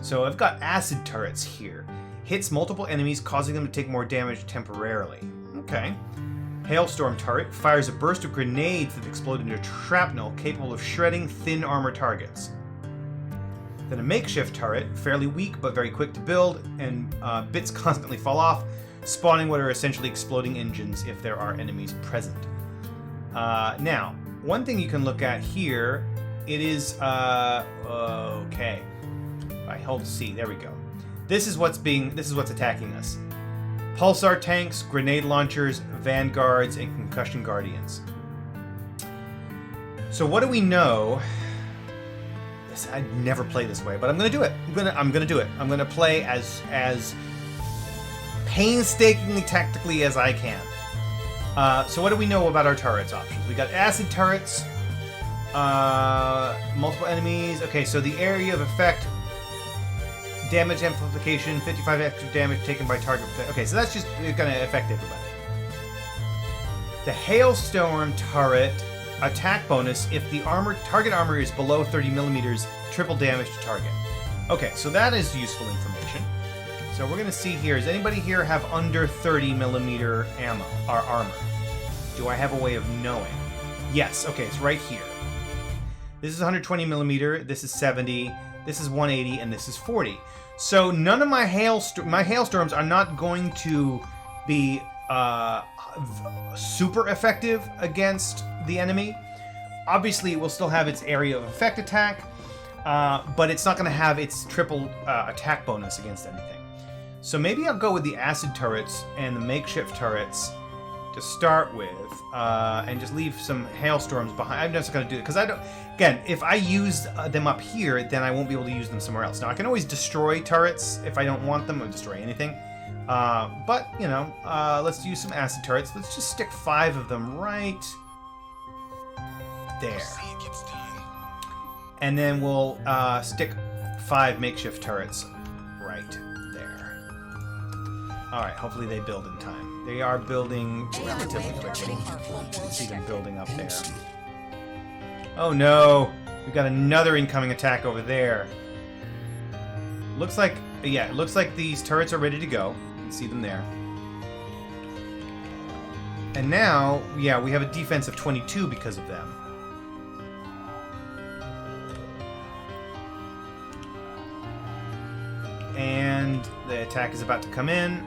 So I've got acid turrets here. Hits multiple enemies, causing them to take more damage temporarily. Okay. Hailstorm turret fires a burst of grenades that explode into shrapnel capable of shredding thin armor targets. Then a makeshift turret, fairly weak but very quick to build, and bits constantly fall off, spawning what are essentially exploding engines if there are enemies present. Now, one thing you can look at here, it is, okay. I hold C, there we go. This is what's attacking us. Pulsar tanks, grenade launchers, vanguards, and concussion guardians. So what do we know? I'd never play this way, but I'm gonna do it. I'm gonna do it. I'm gonna play as painstakingly tactically as I can. So what do we know about our turrets options? We got acid turrets, multiple enemies. Okay, so the area of effect, damage amplification, 55 extra damage taken by target. Okay, so that's just gonna affect everybody. The Hailstorm turret attack bonus if the target armor is below 30 millimeters, triple damage to target. Okay, so that is useful information. So we're going to see here, does anybody here have under 30 millimeter ammo or armor? Do I have a way of knowing? Yes, okay, it's right here. This is 120 millimeter, this is 70, this is 180, and this is 40. So none of my hailstorms are not going to be super effective against the enemy. Obviously, it will still have its area of effect attack, but it's not going to have its triple attack bonus against anything. So maybe I'll go with the acid turrets and the makeshift turrets to start with, and just leave some hailstorms behind. I'm just going to do it because I don't. Again, if I use them up here, then I won't be able to use them somewhere else. Now I can always destroy turrets if I don't want them, or destroy anything. But you know, let's use some acid turrets. Let's just stick 5 of them right there, and then we'll stick 5 makeshift turrets right there. All right. Hopefully they build in time. They are building relatively quickly. You can see them building up there. Oh no! We got another incoming attack over there. Looks like, yeah, it looks like these turrets are ready to go. You can see them there. And now, yeah, we have a defense of 22 because of them. And the attack is about to come in.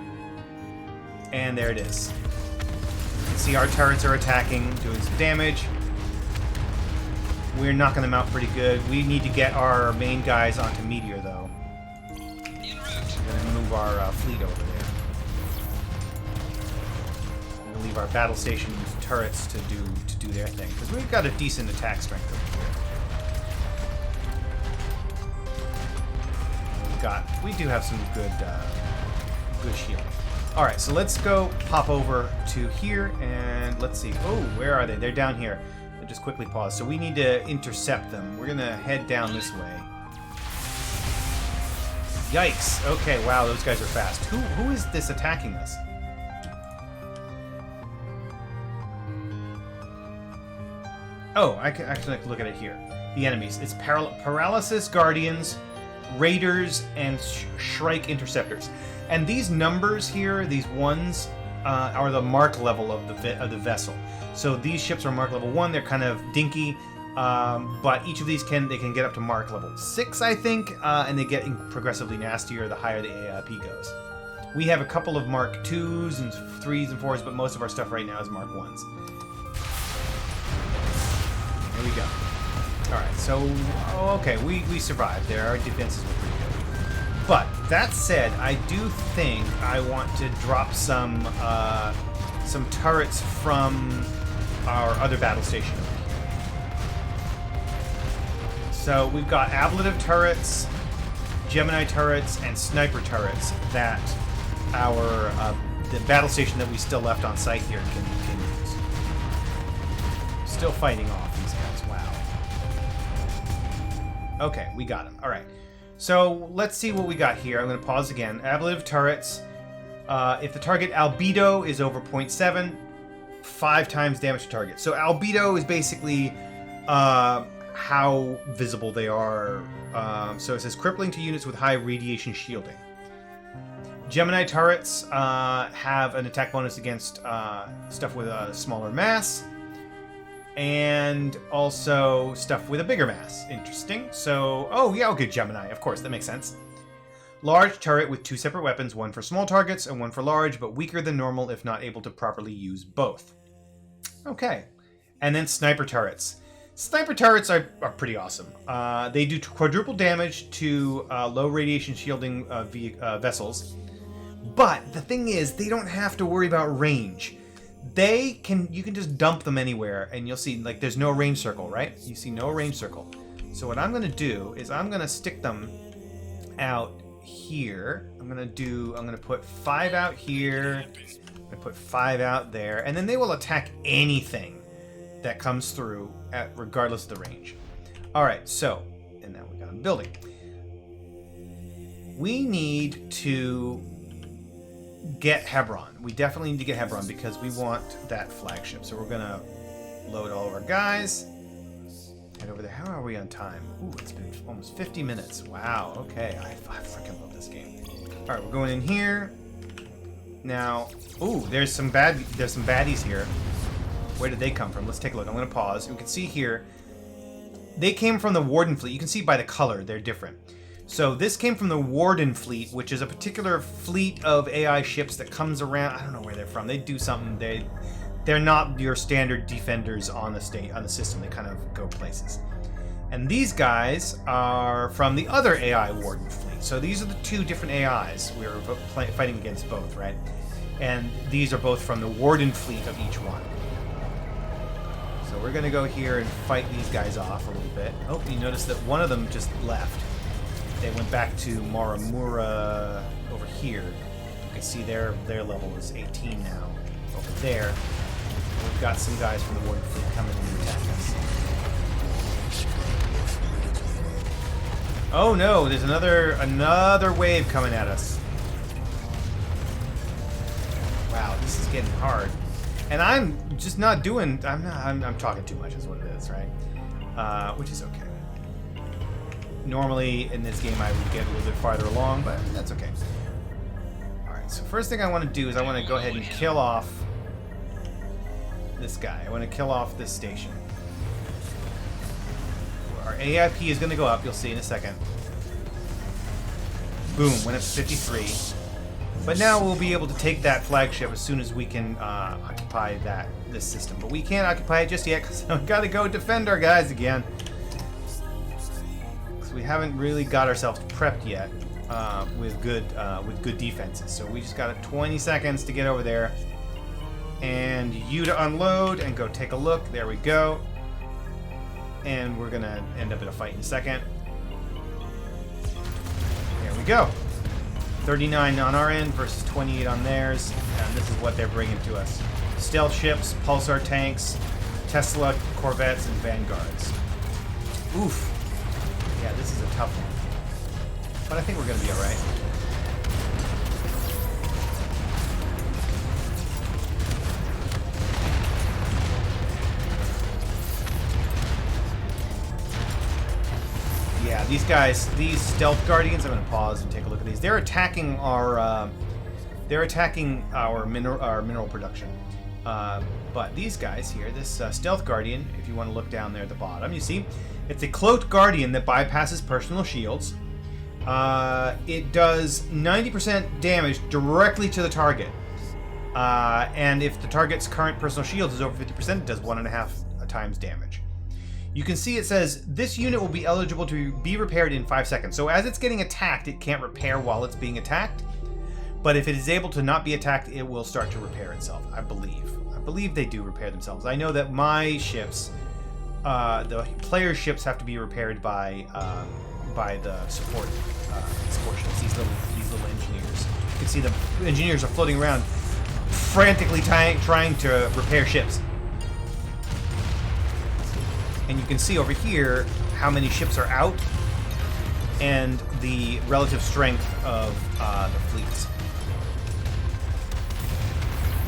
And there it is. You can see our turrets are attacking, doing some damage. We're knocking them out pretty good. We need to get our main guys onto Meteor, though. En route. We're going to move our fleet over there. We're going to leave our battle station turrets to do their thing, because we've got a decent attack strength over here. We do have some good shielding. All right, so let's go pop over to here, and let's see. Oh, where are they? They're down here. I'll just quickly pause. So we need to intercept them. We're gonna head down this way. Yikes! Okay, wow, those guys are fast. Who is this attacking us? Oh, I can actually look at it here. The enemies. It's Paralysis Guardians, Raiders, and Shrike Interceptors. And these numbers here, these ones, are the mark level of the vessel. So these ships are mark level 1. They're kind of dinky, but each of these can get up to mark level 6, I think, and they get progressively nastier the higher the AIP goes. We have a couple of mark 2s and 3s and 4s, but most of our stuff right now is mark 1s. Here we go. All right, so okay, we survived there. Our defenses were pretty good. But that said, I do think I want to drop some turrets from our other battle station over here. So we've got ablative turrets, Gemini turrets, and sniper turrets that our the battle station that we still left on site here can use. Still fighting off these guys. Wow. Okay, we got them. All right. So let's see what we got here. I'm going to pause again. Ablative turrets. If the target albedo is over 0.7, 5 times damage to target. So albedo is basically how visible they are. So it says crippling to units with high radiation shielding. Gemini turrets have an attack bonus against stuff with a smaller mass. And also stuff with a bigger mass. Interesting. So, oh yeah, okay, Gemini. Of course, that makes sense. Large turret with 2 separate weapons, one for small targets and one for large, but weaker than normal if not able to properly use both. Okay. And then sniper turrets. Sniper turrets are pretty awesome. They do quadruple damage to low radiation shielding vessels. But the thing is, they don't have to worry about range. You can just dump them anywhere, and you'll see, like, there's no range circle, right? You see no range circle. So what I'm going to do is I'm going to stick them out here. I'm going to put 5 out here. I'm going to put 5 out there, and then they will attack anything that comes through, regardless of the range. All right, so, and now we got them building. We need to get Hebron. We definitely need to get Hebron because we want that flagship. So we're gonna load all of our guys. Head over there. How are we on time? Ooh, it's been almost 50 minutes. Wow. Okay, I freaking love this game. All right, we're going in here now. Ooh, there's some baddies here. Where did they come from? Let's take a look. I'm going to pause. We can see here, they came from the Warden fleet. You can see by the color, they're different. So this came from the Warden fleet, which is a particular fleet of AI ships that comes around. I don't know where they're from. They do something. They're not your standard defenders on the system. They kind of go places. And these guys are from the other AI Warden fleet. So these are the two different AIs. We were fighting against both, right? And these are both from the Warden fleet of each one. So we're going to go here and fight these guys off a little bit. Oh, you notice that one of them just left. They went back to Maramura over here. You can see their level is 18 now. Over there, we've got some guys from the Warden fleet coming in to attack us. Oh no, there's another wave coming at us. Wow, this is getting hard. And I'm just not doing. I'm talking too much, is what it is, right? Which is okay. Normally in this game I would get a little bit farther along, but that's okay. Alright, so first thing I want to do is I want to go ahead and kill off this guy. I want to kill off this station. Our AIP is going to go up, you'll see in a second. Boom, went up to 53. But now we'll be able to take that flagship as soon as we can occupy this system. But we can't occupy it just yet because we've got to go defend our guys again. We haven't really got ourselves prepped yet with good defenses. So we just got 20 seconds to get over there, and you to unload and go take a look. There we go. And we're gonna end up in a fight in a second. There we go. 39 on our end versus 28 on theirs, and this is what they're bringing to us: stealth ships, pulsar tanks, Tesla Corvettes, and Vanguards. Oof. Yeah, this is a tough one. But I think we're going to be alright. Yeah, these guys, these stealth guardians, I'm going to pause and take a look at these. They're attacking our mineral production. But these guys here, this stealth guardian, if you want to look down there at the bottom, you see it's a cloaked guardian that bypasses personal shields. It does 90% damage directly to the target. And if the target's current personal shield is over 50%, it does 1.5 times damage. You can see it says, this unit will be eligible to be repaired in 5 seconds. So as it's getting attacked, it can't repair while it's being attacked. But if it is able to not be attacked, it will start to repair itself, I believe. I believe they do repair themselves. I know that my ships, the player ships, have to be repaired by the support ships. These little engineers. You can see the engineers are floating around, frantically trying to repair ships. And you can see over here how many ships are out and the relative strength of the fleets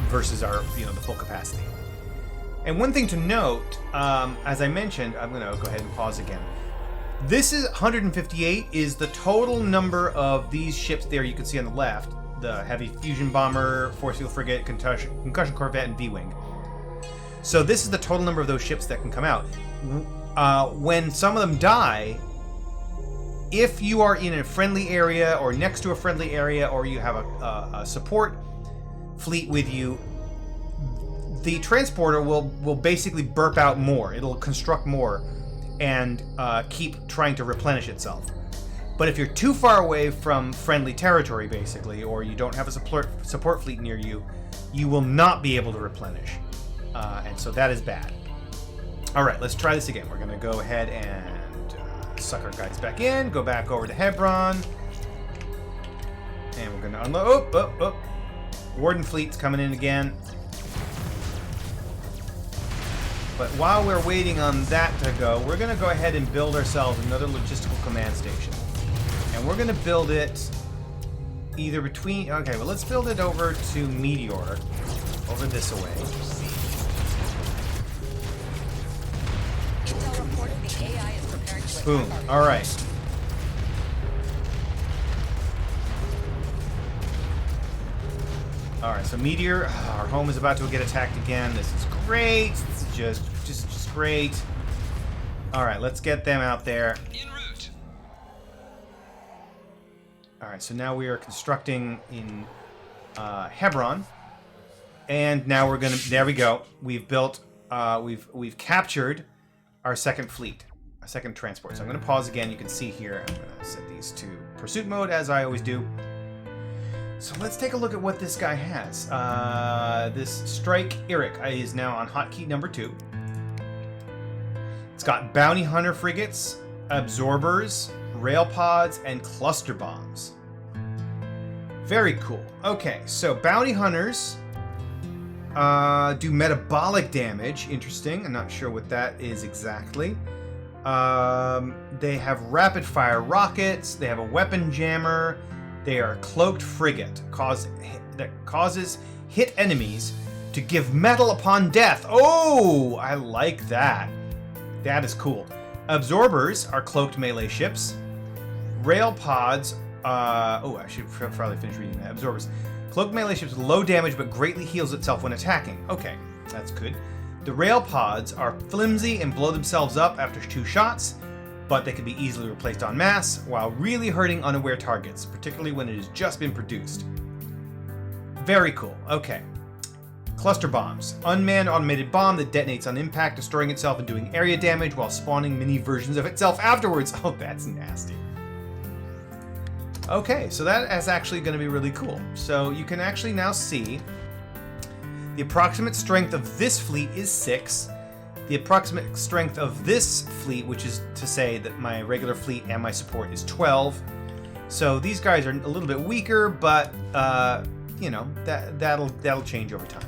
versus our, the full capacity. And one thing to note, as I mentioned, I'm going to go ahead and pause again. This is 158 is the total number of these ships there you can see on the left. The Heavy Fusion Bomber, Force Field Frigate, Concussion Corvette, and B-Wing. So this is the total number of those ships that can come out. When some of them die, if you are in a friendly area or next to a friendly area, or you have a support fleet with you, the transporter will basically burp out more. It'll construct more and keep trying to replenish itself. But if you're too far away from friendly territory, basically, or you don't have a support fleet near you, you will not be able to replenish. And so that is bad. Alright, let's try this again. We're going to go ahead and suck our guys back in, go back over to Hebron, and we're going to unload. Oh. Warden fleet's coming in again. But while we're waiting on that to go, we're going to go ahead and build ourselves another logistical command station. And we're going to build it either between... Okay, well, let's build it over to Meteor, over this way. Intel reports the AI is preparing to Boom. attack. All right. Alright, so Meteor, our home is about to get attacked again. This is great. This is just great. Alright, let's get them out there. En route. Alright, so now we are constructing in Hebron. And now we're gonna, there we go. We've built, we've captured our second fleet, our second transport. So I'm gonna pause again. You can see here, I'm gonna set these to pursuit mode as I always do. So let's take a look at what this guy has. This Strike Eric is now on hotkey number 2. It's got bounty hunter frigates, absorbers, rail pods, and cluster bombs. Very cool. Okay, so bounty hunters do metabolic damage. Interesting. I'm not sure what that is exactly. They have rapid fire rockets. They have a weapon jammer. They are a cloaked frigate that causes hit enemies to give metal upon death. Oh, I like that. That is cool. Absorbers are cloaked melee ships. Rail pods. I should probably finish reading that. Absorbers. Cloaked melee ships with low damage but greatly heals itself when attacking. Okay, that's good. The rail pods are flimsy and blow themselves up after 2 shots, but they can be easily replaced en masse while really hurting unaware targets, particularly when it has just been produced. Very cool. Okay. Cluster bombs. Unmanned automated bomb that detonates on impact, destroying itself and doing area damage while spawning mini versions of itself afterwards. Oh, that's nasty. Okay, so that is actually going to be really cool. So you can actually now see the approximate strength of this fleet is 6. The approximate strength of this fleet, which is to say that my regular fleet and my support, is 12. So these guys are a little bit weaker, but you know, that'll change over time.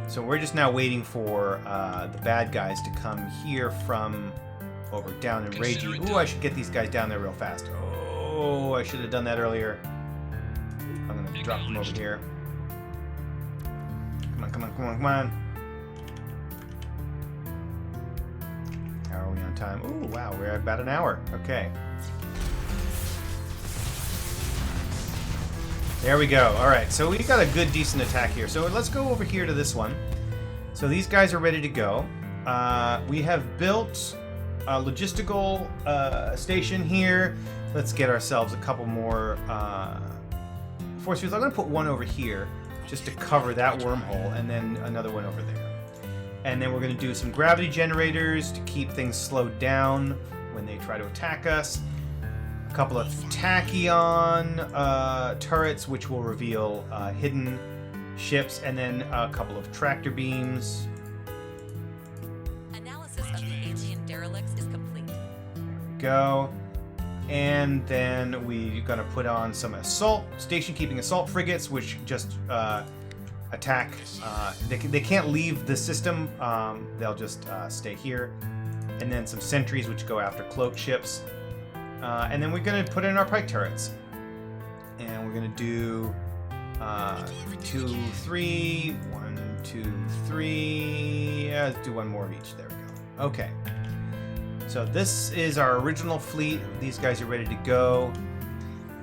So we're just now waiting for the bad guys to come here from over down in Ragey. Ooh, I should get these guys down there real fast. Oh, I should have done that earlier. I'm gonna drop them over here. Come on, come on, come on, come on. How are we on time? Oh, wow, we're at about an hour. Okay. There we go. All right, so we got a good, decent attack here. So let's go over here to this one. So these guys are ready to go. We have built a logistical station here. Let's get ourselves a couple more force fields. I'm going to put one over here just to cover that wormhole, and then another one over there. And then we're going to do some gravity generators to keep things slowed down when they try to attack us. A couple of tachyon turrets, which will reveal hidden ships, and then a couple of tractor beams. Analysis of the alien derelicts is complete. There we go. And then we're going to put on some station-keeping assault frigates, which just attack. They can't leave the system. They'll just stay here. And then some sentries, which go after cloaked ships. And then we're going to put in our Pike Turrets. And we're going to do 2, 3, 1, 2, 3. Yeah, let's do one more of each. There we go. Okay. So this is our original fleet. These guys are ready to go.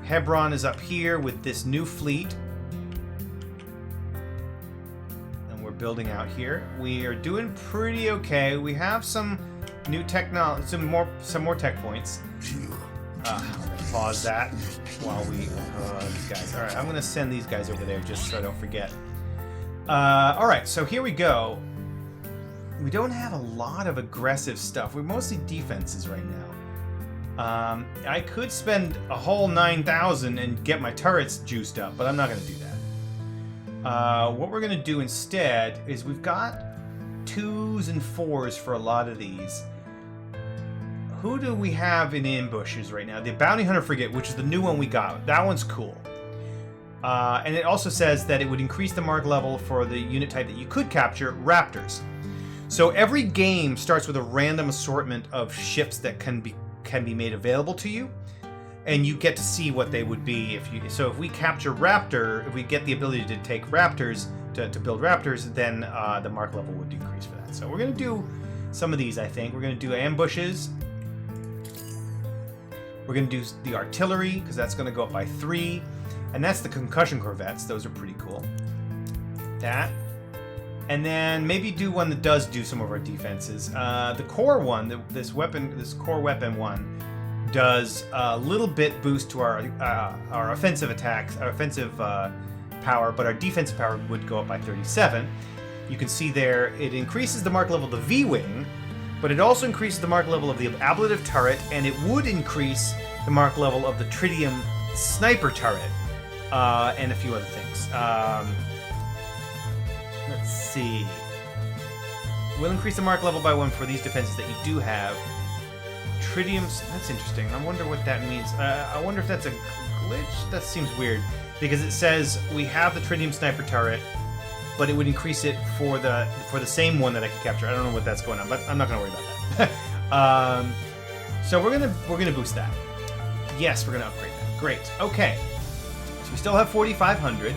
Hebron is up here with this new fleet. And we're building out here. We are doing pretty okay. We have some new technology, some more tech points. I'm gonna pause that while we these guys. All right, I'm gonna send these guys over there just so I don't forget. All right, so here we go. We don't have a lot of aggressive stuff. We're mostly defenses right now. I could spend a whole 9,000 and get my turrets juiced up, but I'm not gonna do that. What we're gonna do instead is we've got 2s and 4s for a lot of these. Who do we have in ambushes right now? The Bounty Hunter Frigate, which is the new one we got. That one's cool. And it also says that it would increase the mark level for the unit type that you could capture, Raptors. So every game starts with a random assortment of ships that can be made available to you, and you get to see what they would be if you. So if we capture Raptor, if we get the ability to take Raptors to build Raptors, then the mark level would decrease for that. So we're gonna do some of these. I think we're gonna do ambushes. We're going to do the artillery, because that's going to go up by 3. And that's the Concussion Corvettes. Those are pretty cool. That. And then maybe do one that does do some of our defenses. The core one, this core weapon one, does a little bit boost to our offensive attacks, our offensive power, but our defensive power would go up by 37. You can see there it increases the mark level of the V-Wing, but it also increases the mark level of the ablative turret, and it would increase the mark level of the tritium sniper turret, and a few other things. Let's see. We'll increase the mark level by 1 for these defenses that you do have. Tritium, that's interesting. I wonder what that means. I wonder if that's a glitch? That seems weird, because it says we have the tritium sniper turret, but it would increase it for the same one that I could capture. I don't know what that's going on, but I'm not going to worry about that. So we're gonna boost that. Yes, we're gonna upgrade that. Great. Okay. So we still have 4,500.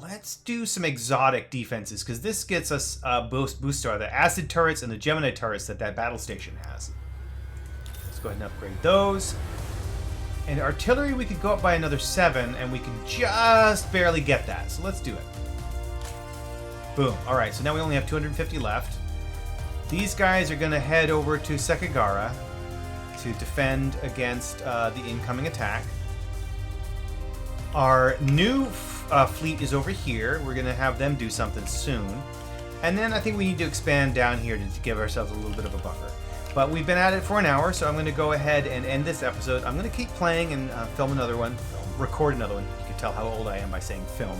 Let's do some exotic defenses, because this gets us boost to the acid turrets and the Gemini turrets that battle station has. Let's go ahead and upgrade those. And artillery, we could go up by another 7, and we could just barely get that. So let's do it. Boom. All right, so now we only have 250 left. These guys are going to head over to Sekigahara to defend against the incoming attack. Our new fleet is over here. We're going to have them do something soon. And then I think we need to expand down here to give ourselves a little bit of a buffer. But we've been at it for an hour, so I'm going to go ahead and end this episode. I'm going to keep playing and film another one, record another one. You can tell how old I am by saying film.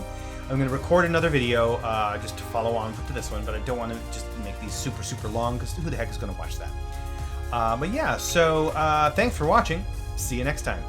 I'm going to record another video just to follow on to this one, but I don't want to just make these super, super long, because who the heck is going to watch that? But yeah, so thanks for watching. See you next time.